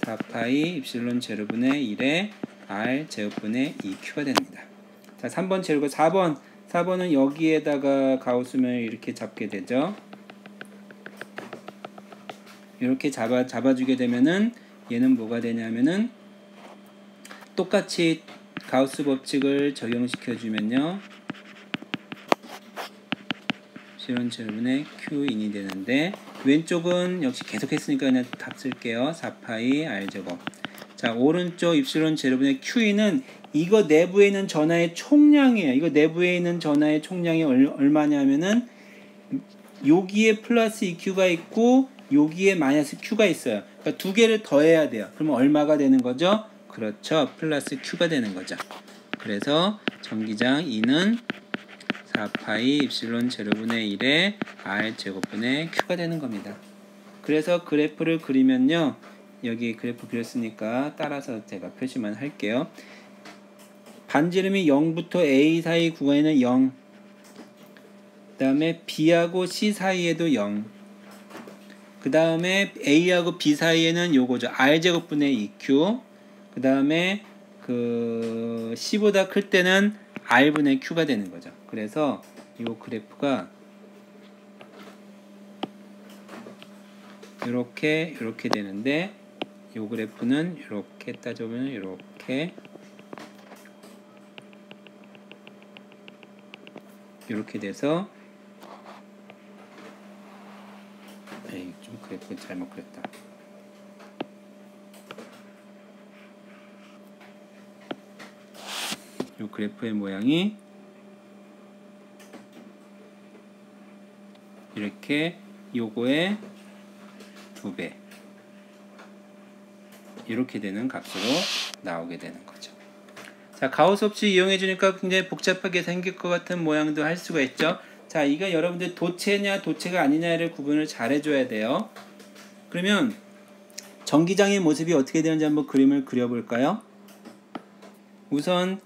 4파이 입실론 제로분의 1에 R 제곱분의 EQ가 됩니다. 자, 3번 제로고 4번은 여기에다가 가우스면을 이렇게 잡게 되죠. 이렇게 잡아주게 되면은 얘는 뭐가 되냐면은 똑같이 가우스 법칙을 적용시켜주면요. 실온 제로분의 Q인이 되는데 왼쪽은 역시 계속 했으니까 그냥 답 쓸게요. 4파이 R제곱. 자, 오른쪽 입실론 제로분의 Q인은 이거 내부에 있는 전하의 총량이에요. 이거 내부에 있는 전하의 총량이 얼마냐면은 여기에 플러스 EQ가 있고 여기에 마이너스 Q가 있어요. 그러니까 두 개를 더해야 돼요. 그러면 얼마가 되는 거죠? 그렇죠. 플러스 Q가 되는 거죠. 그래서 전기장 E는 4파이 입실론 제로분의 1에 R 제곱분의 Q가 되는 겁니다. 그래서 그래프를 그리면요. 여기 그래프 그렸으니까 따라서 제가 표시만 할게요. 반지름이 0부터 A 사이 구간에는 0, 그 다음에 B하고 C 사이에도 0, 그 다음에 A하고 B 사이에는 요거죠. R제곱분의 2Q, 그 다음에 그 C보다 클 때는 R분의 Q가 되는 거죠. 그래서 요 그래프가 이렇게 되는데, 요 그래프는 이렇게 따져보면 이렇게 돼서, 에이, 좀 그래프 잘못 그렸다. 요 그래프의 모양이 이렇게 요거의 2배 이렇게 되는 값으로 나오게 되는 거죠. 자, 가우스 법칙 이용해 주니까 굉장히 복잡하게 생길 것 같은 모양도 할 수가 있죠. 자, 이거 여러분들 도체냐 도체가 아니냐를 구분을 잘 해줘야 돼요. 그러면 전기장의 모습이 어떻게 되는지 한번 그림을 그려볼까요? 우선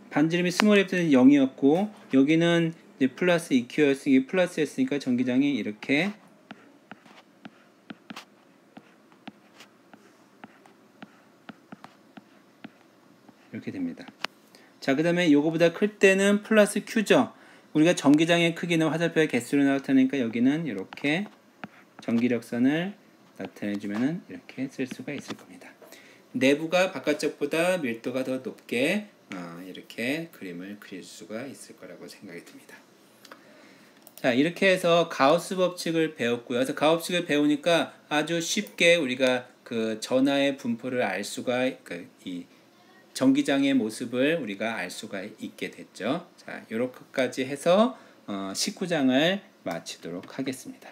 반지름이 스몰 F는 0이었고 여기는 이제 플러스 EQ였으니 플러스였으니까 전기장이 이렇게 됩니다. 자, 그 다음에 요거보다 클 때는 플러스 Q죠. 우리가 전기장의 크기는 화살표의 개수로 나타내니까 여기는 이렇게 전기력선을 나타내주면은 이렇게 쓸 수가 있을 겁니다. 내부가 바깥쪽보다 밀도가 더 높게 이렇게 그림을 그릴 수가 있을 거라고 생각이 듭니다. 자, 이렇게 해서 가우스 법칙을 배웠고요. 그래서 가우스 법칙을 배우니까 아주 쉽게 우리가 그 전하의 분포를 알 수가, 이 전기장의 모습을 우리가 알 수가 있게 됐죠. 자, 이렇게까지 해서 19장을 마치도록 하겠습니다.